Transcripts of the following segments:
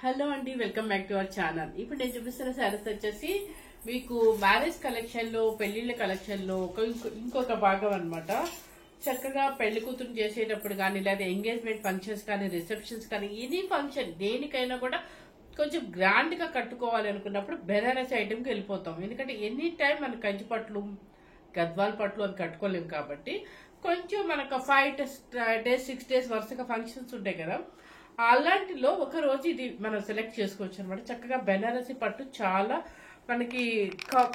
Hello అండి, welcome back to our channel. ఇప్పుడు నేను చూపిస్తున్న శారీస్ వచ్చేసి మీకు మ్యారేజ్ కలెక్షన్ లో, పెళ్లిళ్ళ కలెక్షన్ లో ఇంకొక భాగం అన్నమాట. చక్కగా పెళ్లి కూతురు చేసేటప్పుడు కానీ, లేదా ఎంగేజ్మెంట్ ఫంక్షన్స్ కానీ, రిసెప్షన్స్ కానీ, ఎనీ ఫంక్షన్ దేనికైనా కూడా కొంచెం గ్రాండ్ గా కట్టుకోవాలి అనుకున్నప్పుడు బెనారస్ ఐటమ్కి వెళ్ళిపోతాం. ఎందుకంటే ఎనీ టైం మన కంచి పట్లు, గద్వాల్ పట్లు అని కట్టుకోలేము కాబట్టి కొంచెం మనకు 5 days 6 days వరుసగా ఫంక్షన్స్ ఉంటాయి కదా, అలాంటిలో ఒక రోజు ఇది మనం సెలెక్ట్ చేసుకోవచ్చు అనమాట. చక్కగా బెనారసి పట్టు చాలా మనకి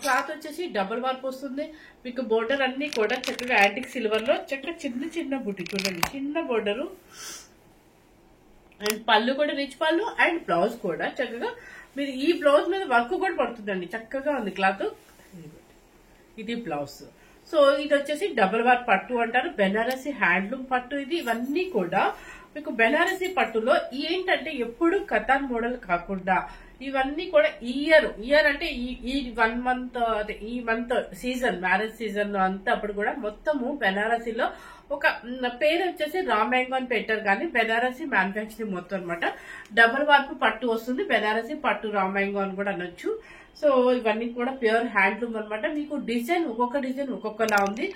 క్లాత్ వచ్చేసి డబుల్ వార్ప్ వస్తుంది. మీకు బోర్డర్ అన్ని కూడా చక్కగా యాంటిక్ సిల్వర్ లో చక్కగా చిన్న చిన్న బుట్టి చూడండి, చిన్న బోర్డరు అండ్ పళ్ళు కూడా రిచ్ పళ్ళు అండ్ బ్లౌజ్ కూడా చక్కగా మీరు ఈ బ్లౌజ్ మీద వర్క్ కూడా పడుతుందండి. చక్కగా ఉంది క్లాత్. ఇది బ్లౌజ్. సో ఇది వచ్చేసి డబుల్ వార్ప్ పట్టు అంటారు, బెనారసి హ్యాండ్లూమ్ పట్టు. ఇది ఇవన్నీ కూడా మీకు బెనారసి పట్టులో ఏంటంటే ఎప్పుడు కతాన్ మోడల్ కాకుండా ఇవన్నీ కూడా ఇయర్ అంటే ఈ 1 month అదే ఈ మంత్ సీజన్, మ్యారేజ్ సీజన్ లో అంతా అప్పుడు కూడా మొత్తము బెనారసీలో ఒక పేరు వచ్చేసి రామ్యాంగో అని పెట్టారు, కానీ బెనారసి మ్యానుఫ్యాక్చరింగ్ మొత్తం అనమాట. డబుల్ వార్పు పట్టు వస్తుంది, బెనారసి పట్టు రామ్యాంగో అని కూడా అనొచ్చు. సో ఇవన్నీ కూడా ప్యూర్ హ్యాండ్లూమ్ అనమాట. మీకు డిజైన్ ఒక్కొక్క డిజైన్ ఒక్కొక్కలా ఉంది.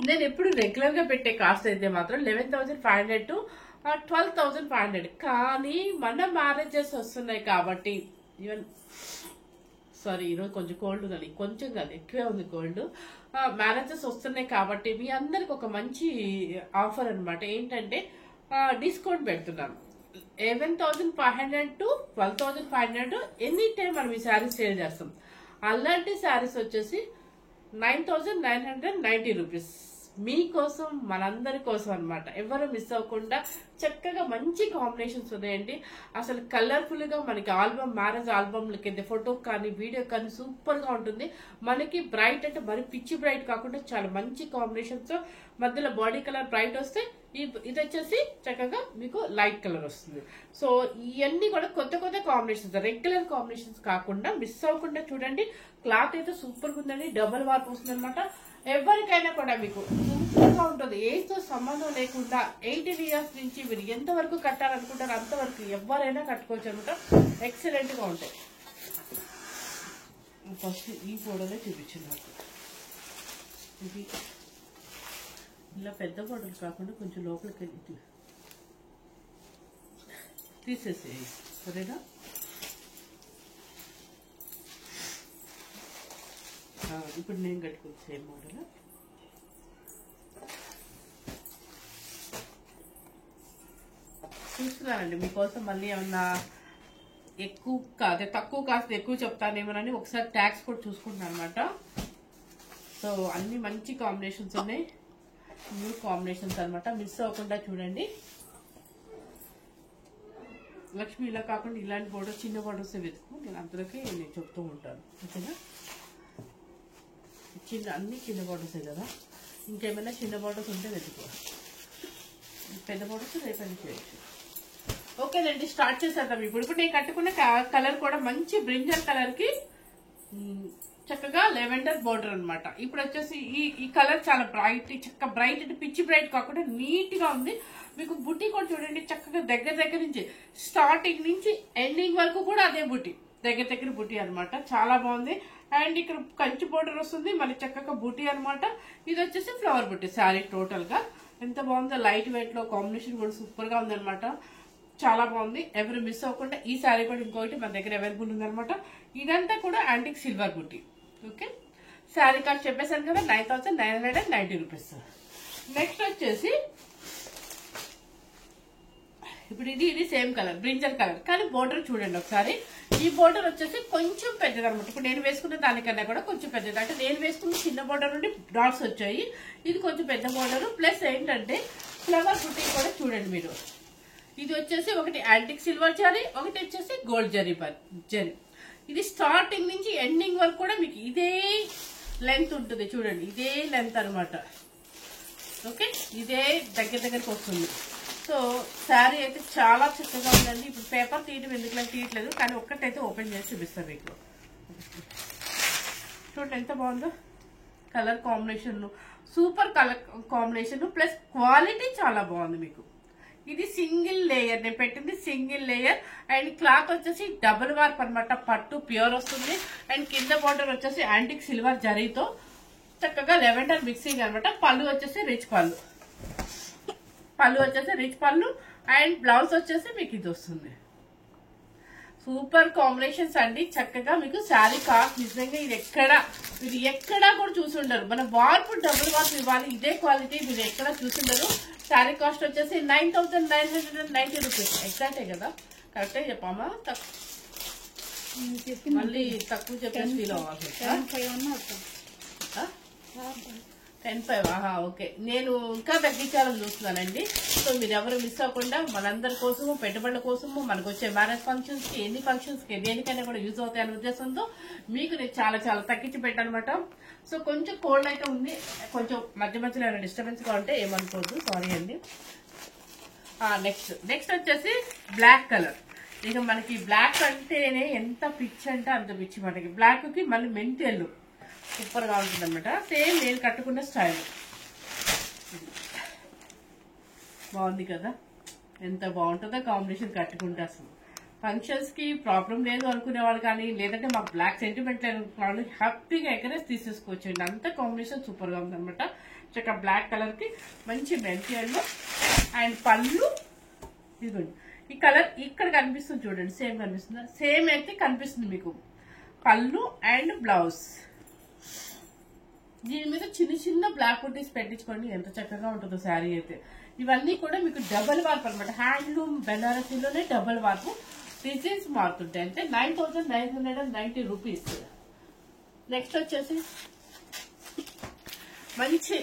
నేను ఎప్పుడు రెగ్యులర్ గా పెట్టే కాస్ట్ అయితే మాత్రం 11,500 to 12,500. కానీ మన మ్యారేజెస్ వస్తున్నాయి కాబట్టి ఈవెన్ ఈరోజు కొంచెం కోల్డ్ కానీ, కొంచెం కాదు ఎక్కువే ఉంది కోల్డ్. మ్యారేజెస్ వస్తున్నాయి కాబట్టి మీ అందరికి ఒక మంచి ఆఫర్ అనమాట. ఏంటంటే డిస్కౌంట్ పెడుతున్నాను. 11,500 to 12,500 ఎనీ టైం మనం ఈ శారీస్ సేల్ చేస్తాం. అలాంటి శారీస్ వచ్చేసి 9,990 రూపీస్ మీకోసం, మనందరి కోసం అనమాట. ఎవరు మిస్ అవ్వకుండా చక్కగా మంచి కాంబినేషన్స్ ఉన్నాయండి. అసలు కలర్ఫుల్ గా మనకి ఆల్బమ్, మ్యారేజ్ ఆల్బమ్ కింద ఫోటో కానీ వీడియో కానీ సూపర్ గా ఉంటుంది. మనకి బ్రైట్ అంటే మరి పిచ్చి బ్రైట్ కాకుండా చాలా మంచి కాంబినేషన్స్, మధ్యలో బాడీ కలర్ బ్రైట్ వస్తే ఇది వచ్చేసి చక్కగా మీకు లైట్ కలర్ వస్తుంది. సో ఇవన్నీ కూడా కొత్త కొత్త కాంబినేషన్స్, రెగ్యులర్ కాంబినేషన్స్ కాకుండా మిస్ అవ్వకుండా చూడండి. క్లాత్ అయితే సూపర్ గా ఉందండి, డబుల్ వార్ప్ వస్తుంది అనమాట. ఎవరికైనా కూడా మీకు సూపర్ గా ఉంటుంది. ఏజ్ తో సంబంధం లేకుండా 18 years నుంచి మీరు ఎంతవరకు కట్టాలనుకుంటారో అంతవరకు ఎవరైనా కట్టుకోవచ్చు అనమాట. ఎక్సలెంట్ గా ఉంటాయి. ఫస్ట్ ఈ ఫోటోలే చూపించింది నాకు. ఇది ఇలా పెద్ద ఫోటోలు కాకుండా కొంచెం లోపలికి వెళ్ళి తీసేసేయి, సరేనా? ఇప్పుడు నేను కట్టుకోవచ్చు సేమ్ మోడల్. చూస్తున్నానండి మీకోసం మళ్ళీ ఏమన్నా తక్కువ కాస్ట్ ఎక్కువ చెప్తానేమోనని ఒకసారి ట్యాక్స్ కూడా చూసుకుంటున్నాను అనమాట. సో అన్ని మంచి కాంబినేషన్స్ ఉన్నాయి, న్యూ కాంబినేషన్స్ అనమాట. మిస్ అవ్వకుండా చూడండి. లక్ష్మి ఇలా కాకుండా ఇలాంటి బోర్డర్, చిన్న బోర్డర్స్ వెతుకు, నేను అందరికీ నేను చెప్తూ ఉంటాను. ఓకేనా? అన్ని చిన్న బోర్డర్సే కదా, ఇంకేమైనా చిన్న బోర్డర్స్ ఉంటే వెతుకో. పెద్ద బోర్డర్స్ రేపని చేయొచ్చు. ఓకేనండి, స్టార్ట్ చేసేద్దాం. ఇప్పుడు నేను కట్టుకున్న కలర్ కూడా మంచి బ్రింజల్ కలర్ కి చక్కగా లెవెండర్ బోర్డర్ అనమాట. ఇప్పుడు వచ్చేసి ఈ కలర్ చాలా చక్కగా బ్రైట్ అంటే పిచ్చి బ్రైట్ కాకుండా నీట్ గా ఉంది. మీకు బుట్టి కూడా చూడండి, చక్కగా దగ్గర నుంచి స్టార్టింగ్ నుంచి ఎండింగ్ వరకు కూడా అదే బుట్టి, దగ్గర బుట్టి అనమాట. చాలా బాగుంది. అండ్ ఇక్కడ కంచి బోర్డర్ వస్తుంది, మళ్ళీ చక్కగా బుట్టి అనమాట. ఇది వచ్చేసి ఫ్లవర్ బుట్టి శారీ. టోటల్ గా ఎంత బాగుందో, లైట్ వెయిట్ లో కాంబినేషన్ కూడా సూపర్ గా ఉంది అనమాట. చాలా బాగుంది. ఎవరు మిస్ అవ్వకుండా ఈ శారీ కూడా ఇంకొకటి మన దగ్గర అవైలబుల్ ఉందనమాట. ఇదంతా కూడా యాంటిక్ సిల్వర్ బుట్టి. ఓకే, శారీ కాస్ట్ చెప్పేసాను కదా, 9,990 రూపీస్. నెక్స్ట్ వచ్చేసి ఇప్పుడు ఇది సేమ్ కలర్, బ్రింజల్ కలర్, కానీ బోర్డర్ చూడండి ఒకసారి. ఈ బోర్డర్ వచ్చేసి కొంచెం పెద్దది అనమాట. ఇప్పుడు నేను వేసుకున్న దానికన్నా కూడా కొంచెం పెద్దది. అంటే నేను వేసుకున్న చిన్న బోర్డర్ నుండి డాట్స్ వచ్చాయి, ఇది కొంచెం పెద్ద బోర్డర్. ప్లస్ ఏంటంటే ఫ్లవర్ బుట్టి కూడా చూడండి మీరు. ఇది వచ్చేసి ఒకటి యాంటిక్ సిల్వర్ జరీ, ఒకటి వచ్చేసి గోల్డ్ జరీ. ఇది స్టార్టింగ్ నుంచి ఎండింగ్ వరకు కూడా మీకు ఇదే లెంత్ ఉంటుంది చూడండి, ఇదే లెంత్ అనమాట. ఓకే, ఇదే దగ్గరికి వస్తుంది. సో శారీ అయితే చాలా చక్కగా ఉందండి. ఇప్పుడు పేపర్ తీయటం ఎందుకు తీయట్లేదు, కానీ ఒక్కటైతే ఓపెన్ చేసి చూపిస్తాను మీకు. చూడండి ఎంత బాగుందో colour combination, super colour combination. Plus quality చాలా బాగుంది. మీకు ఇది సింగిల్ లేయర్, నేను పెట్టింది సింగిల్ లేయర్. అండ్ క్లాత్ వచ్చేసి డబుల్ వార్ప్ అనమాట, పట్టు ప్యూర్ వస్తుంది. అండ్ కింద బార్డర్ వచ్చేసి యాంటిక్ సిల్వర్ జరీతో చక్కగా లెవెండర్ మిక్సింగ్ అనమాట. పళ్ళు వచ్చేసి రిచ్ పళ్ళు, రిచ్ పళ్ళు. అండ్ బ్లౌజ్ వచ్చేసి మీకు ఇది వస్తుంది. సూపర్ కాంబినేషన్స్ అండి. చక్కగా మీకు శారీ కాస్ట్ నిజంగా ఇది ఎక్కడా కూడా చూసుండరు. మన వార్పు డబుల్ వార్పు ఇవ్వాలి, ఇదే క్వాలిటీ మీరు ఎక్కడ చూసుండరు. శారీ కాస్ట్ వచ్చేసి 9,990 రూపీస్. ఎగ్జాక్టే కదా, కరెక్టే చెప్పామా? మళ్ళీ తక్కువ చెప్పేసి ఫీల్ అవ్వాలి. 10,500. ఓకే, నేను ఇంకా తగ్గించాలని చూస్తున్నానండి. సో మీరు ఎవరు మిస్ అవ్వకుండా, మనందరి కోసము, పెట్టుబడుల కోసము, మనకు వచ్చే మ్యారేజ్ ఫంక్షన్స్ కి, ఎన్ని ఫంక్షన్స్ కి, దేనికైనా కూడా యూజ్ అవుతాయనే ఉద్దేశంతో మీకు నేను చాలా చాలా తగ్గించి పెట్టానమాట. సో కొంచెం కోల్డ్ అయితే ఉంది, కొంచెం మధ్య మధ్యలో ఏమైనా డిస్టర్బెన్స్ గా ఉంటే ఏమనుకోవద్దు, సారీ అండి. నెక్స్ట్ వచ్చేసి బ్లాక్ కలర్. ఇక మనకి బ్లాక్ అంటేనే ఎంత పిచ్చి అంటే అంత పిచ్చి. మనకి బ్లాక్ కి మళ్ళీ మెంతి ఎల్లు సూపర్ గా ఉంటుంది అనమాట. సేమ్ నేను కట్టుకున్న స్టైల్ బాగుంది కదా, ఎంత బాగుంటుందో కాంబినేషన్ కట్టుకుంటే. అసలు ఫంక్షన్స్ కి ప్రాబ్లం లేదు అనుకునే వాళ్ళు కానీ, లేదంటే మాకు బ్లాక్ సెంటిమెంట్ లేదు వాళ్ళు హ్యాపీగా ఎక్కడే తీసేసుకోవచ్చండి. అంత కాంబినేషన్ సూపర్ గా ఉంది అనమాట. చక్కగా బ్లాక్ కలర్ కి మంచి మెంతియల్లో. అండ్ పళ్ళు ఇదిగోండి, ఈ కలర్ ఇక్కడ కనిపిస్తుంది చూడండి, సేమ్ కనిపిస్తుంది, సేమ్ అయితే కనిపిస్తుంది మీకు. పళ్ళు అండ్ బ్లౌజ్, దీని మీద చిన్న చిన్న బ్లాక్ బుటీస్ పెట్టించుకోండి, ఎంత చక్కగా ఉంటుందో శారీ అయితే. ఇవన్నీ కూడా మీకు డబల్ వార్ప్ అనమాట, హ్యాండ్లూమ్ బెనారసీలోనే డబల్ వార్పు. డిజైన్స్ మారుతుంటాయి. అంటే 9,990 రూపీస్. నెక్స్ట్ వచ్చేసి మంచి,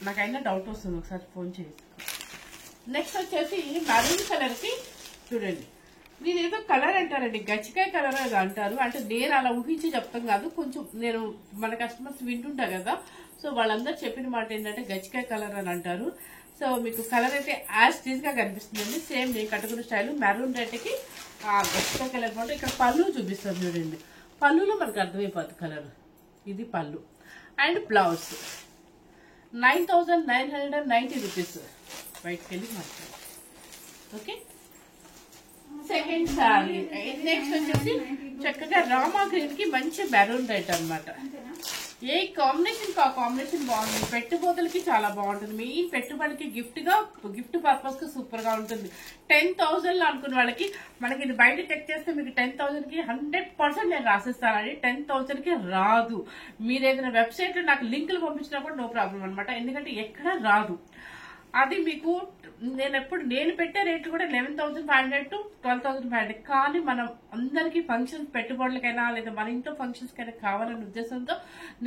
నాకైనా డౌట్ వస్తుంది, ఒకసారి ఫోన్ చేసి. నెక్స్ట్ వచ్చేసి మెరూన్ కలర్ కి చూడండి, దీని ఏదో కలర్ అంటారండి, గచ్చికాయ కలర్ అది అంటారు. అంటే నేను అలా ఊహించి చెప్తాం కాదు, కొంచెం నేను మన కస్టమర్స్ వింటుంటా కదా, సో వాళ్ళందరూ చెప్పిన మాట ఏంటంటే గచ్చికాయ కలర్ అని అంటారు. సో మీకు కలర్ అయితే యాజ్ టీజ్ గా కనిపిస్తుందండి. సేమ్ నేను కట్టుకున్న స్టైల్ మెరూన్ రెడ్ కి గచ్చికాయ కలర్ మాట. ఇక్కడ పళ్ళు చూపిస్తాను చూడండి, పళ్ళులో మనకు అర్థమైపోతుంది కలర్. ఇది పళ్ళు. And blouse 9,990 rupees. బయటకు వెళ్ళి మాట్లాడు. Okay, second sorry. నెక్స్ట్ వచ్చేసి చక్కగా రామా గ్రీన్ కి మంచి మెరూన్ రెడ్ అనమాట. ఏ కాంబినేషన్ కా కాంబినేషన్ బాగుంది, పెట్టుబడులకి చాలా బాగుంటుంది. మెయిన్ పెట్టుబడికి గిఫ్ట్ పర్పస్ కి సూపర్ గా ఉంటుంది. 10,000 లో అనుకున్న వాళ్ళకి, మనకి ఇది బయట చెక్ చేస్తే మీకు 10,000 కి 100% నేను రాసిస్తానండి. 10,000 కి రాదు. మీరు ఏదైనా వెబ్సైట్ లో నాకు లింకులు పంపించినా కూడా నో ప్రాబ్లం అనమాట, ఎందుకంటే ఎక్కడ రాదు. అది మీకు నేను పెట్టే రేట్లు కూడా 11,500 to 12,500. కానీ మనం అందరికి ఫంక్షన్స్ పెట్టుబడులకైనా లేదా మన ఇంట్లో ఫంక్షన్స్ కైనా కావాలనే ఉద్దేశంతో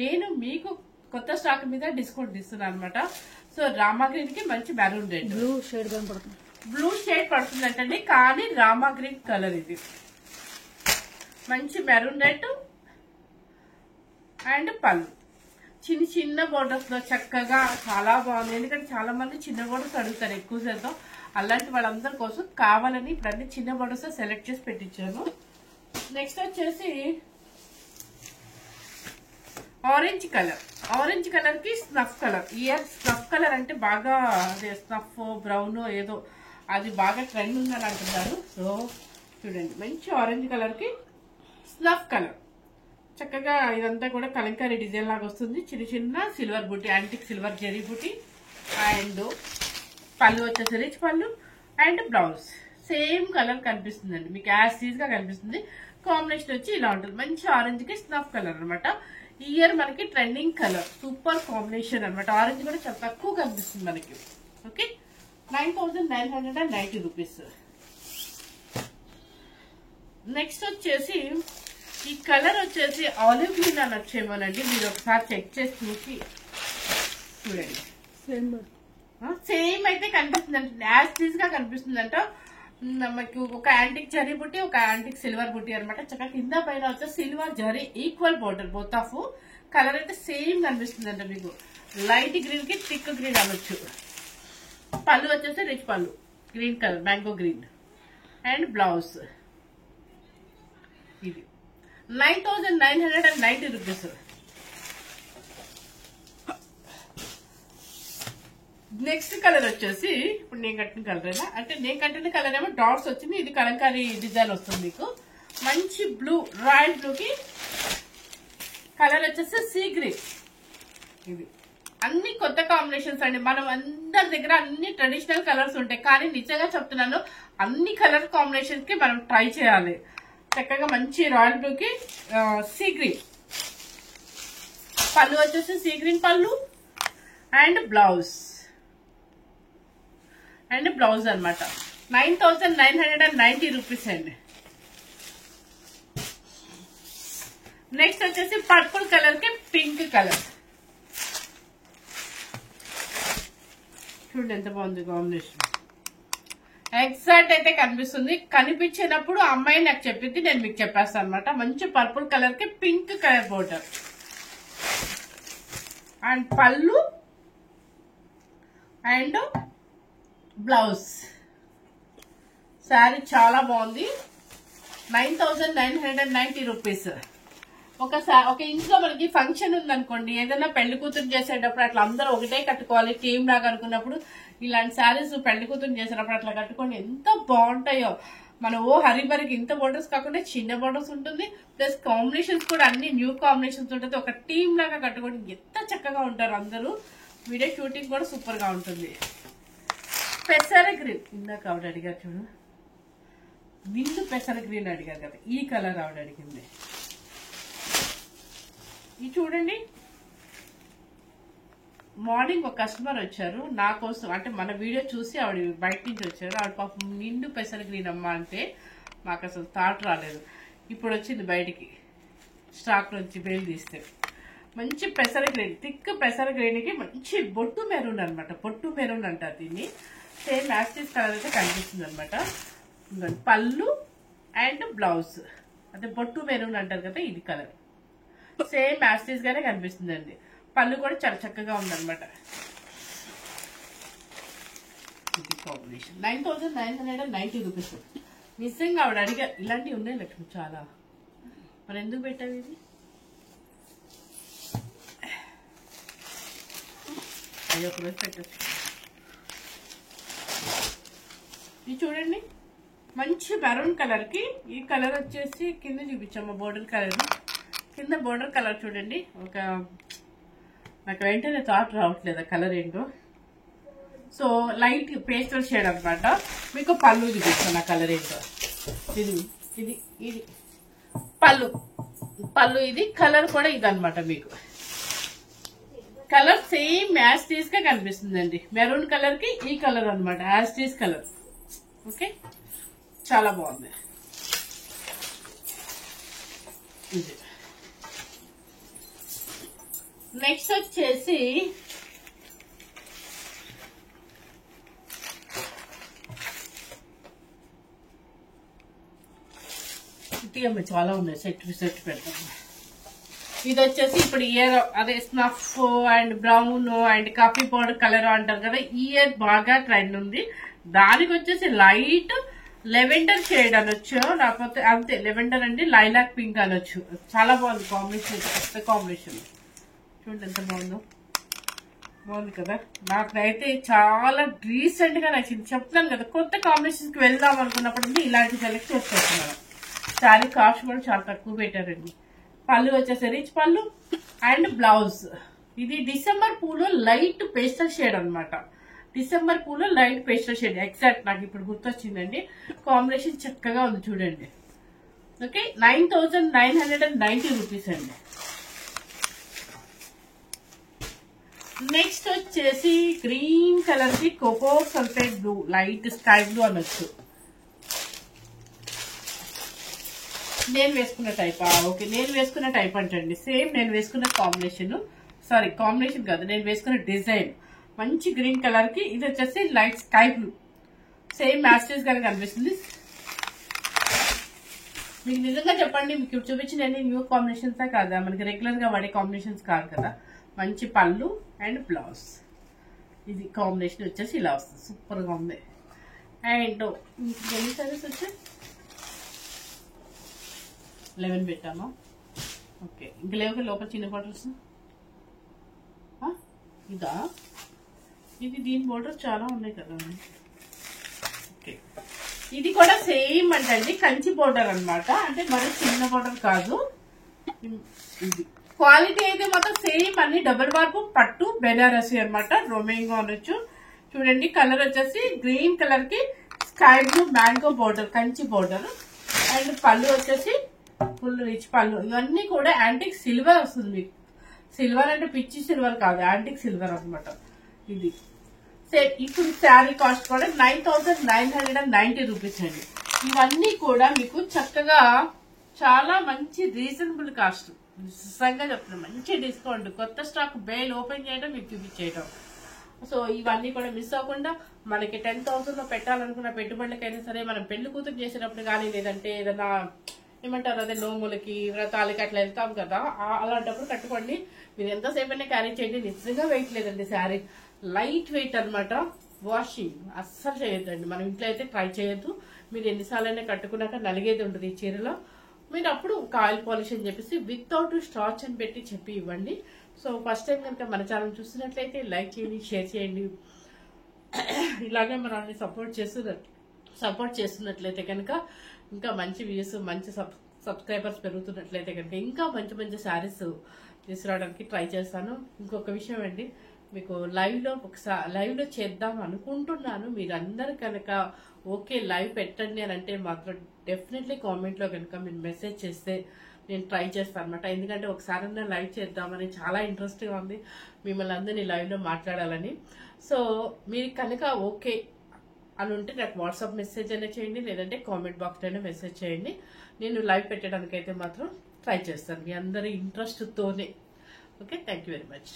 నేను మీకు కొత్త స్టాక్ మీద డిస్కౌంట్ ఇస్తున్నాను అనమాట. సో రామా గ్రీన్ కి మంచి మెరూన్ రెడ్, బ్లూ షేడ్ పడుతుందంటండి. కానీ రామా గ్రీన్ కలర్ ఇది, మంచి మెరూన్ రెడ్ అండ్ పళ్ళు. చిన్న చిన్న బోర్డర్స్ లో చక్కగా చాలా బాగుంది. ఎందుకంటే చాలా మంది చిన్న బోర్డర్స్ అడుగుతారు ఎక్కువ శాతం. అలాంటి వాళ్ళందరి కోసం కావాలని ఇప్పుడు చిన్న బోర్డర్స్ సెలెక్ట్ చేసి పెట్టించాను. నెక్స్ట్ వచ్చేసి ఆరెంజ్ కలర్ కి స్నఫ్ కలర్. స్నఫ్ కలర్ అంటే బాగా అదే స్నఫ్ బ్రౌన్ ఏదో అది బాగా ట్రెండ్ ఉందని అంటున్నారు. సో చూడండి, మంచి ఆరెంజ్ కలర్ కి స్నఫ్ కలర్. చక్కగా ఇదంతా కూడా కలంకారీ డిజైన్ లాగా వస్తుంది. చిన్న చిన్న సిల్వర్ బుట్టి, యాంటిక్ సిల్వర్ జరీ బుట్టి. అండ్ పళ్ళు వచ్చేసి రిచ్ పళ్ళు. అండ్ బ్లౌజ్ సేమ్ కలర్ కనిపిస్తుందండి, మీకు యాజ్ ఈజ్ గా కనిపిస్తుంది. కాంబినేషన్ వచ్చి ఇలా ఉంటుంది, మంచి ఆరెంజ్ కి స్నఫ్ కలర్ అనమాట. ఈ ఇయర్ మనకి ట్రెండింగ్ కలర్, సూపర్ కాంబినేషన్ అనమాట. ఆరెంజ్ కూడా చాలా తక్కువ కనిపిస్తుంది మనకి. Okay, 9,990 rupees. నెక్స్ట్ వచ్చేసి ఈ కలర్ వచ్చేసి ఆలివ్ గ్రీన్ అని వచ్చేమోనండి. మీరు ఒకసారి చెక్ చేసి చూసి చూడండి. సేమ్ అయితే కనిపిస్తుంది అంటే, యాజ్ టీజ్ గా కనిపిస్తుందంట. మనకి ఒక యాంటిక్ జరీ బుట్టి, ఒక యాంటిక్ సిల్వర్ బుట్టి అనమాట. చక్కగా కింద పైన వచ్చేసి silver zari equal border, both of. Colour అయితే సేమ్ కనిపిస్తుందంట మీకు. లైట్ గ్రీన్ కి థిక్ గ్రీన్ అనొచ్చు. పళ్ళు వచ్చేసి రిచ్ పళ్ళు, green colour, mango green. And blouse ఇది 9,990 రూపీస్. నెక్స్ట్ కలర్ వచ్చేసి ఇప్పుడు నేను కట్టిన కలర్ అంటే నేను కట్టిన కలర్ ఏమో డాట్స్ వచ్చింది, ఇది కలంకారీ డిజైన్ వస్తుంది మీకు. మంచి బ్లూ, రాయల్ బ్లూకి కలర్ వచ్చేసి సీ గ్రీన్. ఇది అన్ని కొత్త కాంబినేషన్స్ అండి. మనం అందరి దగ్గర అన్ని ట్రెడిషనల్ కలర్స్ ఉంటాయి, కానీ నిజంగా చెప్తున్నాను అన్ని కలర్ కాంబినేషన్స్ కి మనం ట్రై చేయాలి. చక్కగా మంచి రాయల్ బ్లూకి సీ గ్రీన్ పళ్ళు వచ్చేసి సీ గ్రీన్ పళ్ళు అండ్ బ్లౌజ్ అనమాట. 9,990 రూపీస్ అండి. నెక్స్ట్ వచ్చేసి పర్పుల్ కలర్ కి పింక్ కలర్. చూడండి ఎంత బాగుంది కాంబినేషన్. ఎగ్జాక్ట్ అయితే కనిపిస్తుంది, కనిపించినప్పుడు అమ్మాయి నాకు చెప్పింది, నేను మీకు చెప్పేస్తాను అనమాట. మంచి పర్పుల్ కలర్ కి పింక్ కలర్ బోర్డర్ అండ్ పళ్ళు అండ్ బ్లౌజ్. శారీ చాలా బాగుంది. 9,990 రూపీస్. ఒక ఇంట్లో మనకి ఫంక్షన్ ఉందనుకోండి, ఏదైనా పెళ్లి కూతురు చేసేటప్పుడు అట్లా అందరూ ఒకటే కట్టుకోవాలి టీమ్ లాగా అనుకున్నప్పుడు ఇలాంటి శారీస్ పెళ్లి కూతురు చేసేటప్పుడు అట్లా కట్టుకోండి, ఎంత బాగుంటాయో. మన హరిబరికి ఇంత బోర్డర్స్ కాకుండా చిన్న బోర్డర్స్ ఉంటుంది, ప్లస్ కాంబినేషన్స్ కూడా అన్ని న్యూ కాంబినేషన్స్ ఉంటుంది. ఒక టీమ్ లాగా కట్టుకోండి, ఎంత చక్కగా ఉంటారు అందరూ. వీడియో షూటింగ్ కూడా సూపర్ గా ఉంటుంది. పెసర గ్రీన్ ఇందాక ఆవిడ అడిగారు చూడు, నిండు పెసర గ్రీన్ అడిగారు కదా, ఈ కలర్ ఆవిడ అడిగింది. ఇది చూడండి, మార్నింగ్ ఒక కస్టమర్ వచ్చారు నా కోసం, అంటే మన వీడియో చూసి ఆవిడ బయట నుంచి వచ్చారు. ఆవిడ పాపం నిండు పెసర గ్రీన్ అమ్మ అంటే మాకు అసలు థాట్ రాలేదు. ఇప్పుడు వచ్చింది బయటికి స్టాక్ నుంచి బేల్ తీస్తే. మంచి పెసర గ్రీన్, థిక్ పెసర గ్రీన్ కి మంచి బొట్టు మెరూన్ అనమాట. బొట్టు మెరూన్ అంటారు దీన్ని. సేమ్ యాస్టిస్ కలర్ అయితే కనిపిస్తుంది అనమాట. పళ్ళు అండ్ బ్లౌజ్ అంటే బొట్టు మెరూన్ అంటారు కదా, ఇది కలర్ సేమ్ యాస్టిస్ గానే కనిపిస్తుంది అండి. పళ్ళు కూడా చాలా చక్కగా ఉందన్నమాట. ఇది కాంబినేషన్ 9,990 రూపీస్. నిజంగా ఆవిడ అడిగా ఇలాంటివి ఉన్నాయి లక్ష్మి చాలా, మరి ఎందుకు పెట్టావు ఇది? అది ఒకరోజు పెట్టచ్చు. ఇది చూడండి, మంచి మెరూన్ కలర్ కి ఈ కలర్ వచ్చేసి కింద చూపించాము బోర్డర్ కలర్. కింద బోర్డర్ కలర్ చూడండి, ఒక నాకు వెంటనే థాట్ రావట్లేదు కలర్ ఏంటో. సో లైట్ పేస్టల్ షేడ్ అనమాట. మీకు పళ్ళు చూపిస్తాను ఆ కలర్ ఏంటో. ఇది ఇది ఇది పళ్ళు ఇది కలర్ కూడా ఇది అనమాట. మీకు కలర్ సేమ్ యాస్టీస్ గా కనిపిస్తుందండి. మెరూన్ కలర్ కి ఈ కలర్ అనమాట, యాస్టీస్ కలర్. ఓకే, చాలా బాగుంది. ఇది నెక్స్ట్ వచ్చేసి చాలా ఉన్నాయి, సెట్ పెడతాము. ఇది వచ్చేసి ఇప్పుడు ఇయర్ అదే snuff and brown and coffee powder colour అంటారు కదా, ఈ ఇయర్ బాగా ట్రెండ్ ఉంది. దానికి వచ్చేసి లైట్ లెవెండర్ షేడ్ అనొచ్చు, లేకపోతే అంతే లెవెండర్ అండి, లైలాక్ పింక్ అనొచ్చు. చాలా బాగుంది కాంబినేషన్, కొత్త కాంబినేషన్. చూడండి ఎంత బాగుందో, బాగుంది కదా. నాకైతే చాలా రీసెంట్ గా నచ్చింది. చెప్తున్నాను కదా, కొత్త కాంబినేషన్స్ కి వెళ్దాం అనుకున్నప్పుడు ఇలాంటి సెలెక్ట్ చేసుకుంటున్నాను. శారీ కాస్ట్ కూడా చాలా తక్కువ పెట్టారండి. పళ్ళు వచ్చేసి రిచ్ పళ్ళు అండ్ బ్లౌజ్. ఇది డిసెంబర్ పూలో లైట్ పేస్టల్ షేడ్ అనమాట. డిసెంబర్ పూలో లైట్ పేస్టల్ షేడ్, ఎగ్జాక్ట్ నాకు ఇప్పుడు గుర్తొచ్చిందండి. కాంబినేషన్ చక్కగా ఉంది చూడండి. ఓకే, 9,990 రూపీస్ అండి. నెక్స్ట్ వచ్చేసి గ్రీన్ కలర్ కి కోకో sulphate blue, light sky blue అనొచ్చు. నేను వేసుకున్న టైపా? ఓకే, నేను వేసుకున్న టైప్ అంటండి. సేమ్ నేను వేసుకున్న కాంబినేషన్, సారీ కాంబినేషన్ కాదు, నేను వేసుకున్న డిజైన్ మంచి గ్రీన్ కలర్ కి. ఇది వచ్చేసి light sky blue, same matches గా కనిపిస్తుంది. మీకు నిజంగా చెప్పండి, మీకు చూపించిన న్యూ కాంబినేషన్స్ కాదా, మనకి రెగ్యులర్ గా వాడే కాంబినేషన్స్ కాదు కదా. మంచి పళ్ళు అండ్ బ్లౌజ్. ఇది కాంబినేషన్ వచ్చేసి ఇలా వస్తుంది, సూపర్ గా ఉంది. అండ్ ఎన్ని సారీస్ వచ్చి 11 పెట్టాను. ఓకే, ఇంక లేవు లోపల చిన్న బాటిల్స్. ఇదా ఇది దీని బోర్డర్ చాలా ఉన్నాయి కదా. ఓకే, ఇది కూడా సేమ్ అంటే కంచి బోర్డర్ అన్నమాట. అంటే మరి చిన్న బోర్డర్ కాదు. ఇది క్వాలిటీ అయితే మాత్రం సేమ్ అన్ని డబుల్ వార్పు పట్టు బెనారసి అన్నమాట. రోమింగ్ అనొచ్చు. చూడండి కలర్ వచ్చేసి గ్రీన్ కలర్ కి sky blue mango border, Kanchi border. And పళ్ళు వచ్చేసి ఫుల్ రిచ్ పళ్ళు. ఇవన్నీ కూడా యాంటిక్ సిల్వర్ వస్తుంది మీకు. సిల్వర్ అంటే పిచ్చి సిల్వర్ కాదు, యాంటిక్ సిల్వర్ అనమాట. ఇది ఇప్పుడు శారీ కాస్ట్ కూడా 9,990 రూపీస్ అండి. ఇవన్నీ కూడా మీకు చక్కగా చాలా మంచి రీజనబుల్ కాస్ట్. నిజంగా చెప్తున్నాను, మంచి డిస్కౌంట్. కొత్త స్టాక్ బేల్ ఓపెన్ చేయడం, మీకు చూపించేయడం. సో ఇవన్నీ కూడా మిస్ అవ్వకుండా మనకి 10,000 లో పెట్టాలనుకున్న పెట్టుబడులకైనా సరే, మనం పెళ్లి కూతురు చేసేటప్పుడు కానీ, లేదంటే ఏదైనా ఏమంటారు అదే నోములకి వ్రతాలకి అట్లా వెళ్తాం కదా, అలాంటప్పుడు కట్టుకోండి. మీరు ఎంతసేపు అయినా క్యారీ చేయండి. నిజంగా వెయిట్ లేదండి శారీ, లైట్ వెయిట్ అనమాట. వాషింగ్ అస్సలు చేయొద్దండి. మనం ఇంట్లో అయితే ట్రై చేయొద్దు. మీరు ఎన్నిసార్లైనా కట్టుకున్నాక నలిగేది ఉంటుంది ఈ చీరలో. మీరు అప్పుడు ఆయిల్ పాలిష్ అని చెప్పేసి వితౌట్ స్టార్చ్ అని పెట్టి చెప్పి ఇవ్వండి. సో ఫస్ట్ టైం కనుక మన ఛానల్ చూస్తున్నట్లయితే లైక్ చేయండి, షేర్ చేయండి. ఇలాగే మనల్ని సపోర్ట్ చేస్తున్నట్లయితే కనుక ఇంకా మంచి వ్యూస్, మంచి సబ్స్క్రైబర్స్ పెరుగుతున్నట్లయితే కనుక ఇంకా మంచి మంచి శారీస్ తీసుకురావడానికి ట్రై చేస్తాను. ఇంకొక విషయం అండి, మీకు లైవ్ లో చేద్దాం అనుకుంటున్నాను. మీరందరూ కనుక ఓకే లైవ్ పెట్టండి అని అంటే మాత్రం డెఫినెట్లీ కామెంట్ లో కనుక మీరు మెసేజ్ చేస్తే నేను ట్రై చేస్తాను అనమాట. ఎందుకంటే ఒకసారి లైవ్ చేద్దామని చాలా ఇంట్రెస్ట్ గా ఉంది, మిమ్మల్ని అందరినీ లైవ్ లో మాట్లాడాలని. సో మీరు కనుక ఓకే అని ఉంటే నాకు వాట్సాప్ మెసేజ్ అయినా చేయండి, లేదంటే కామెంట్ బాక్స్ అయినా మెసేజ్ చేయండి. నేను లైవ్ పెట్టడానికి అయితే మాత్రం ట్రై చేస్తాను మీ అందరి ఇంట్రెస్ట్ తోనే. Okay, thank you very much.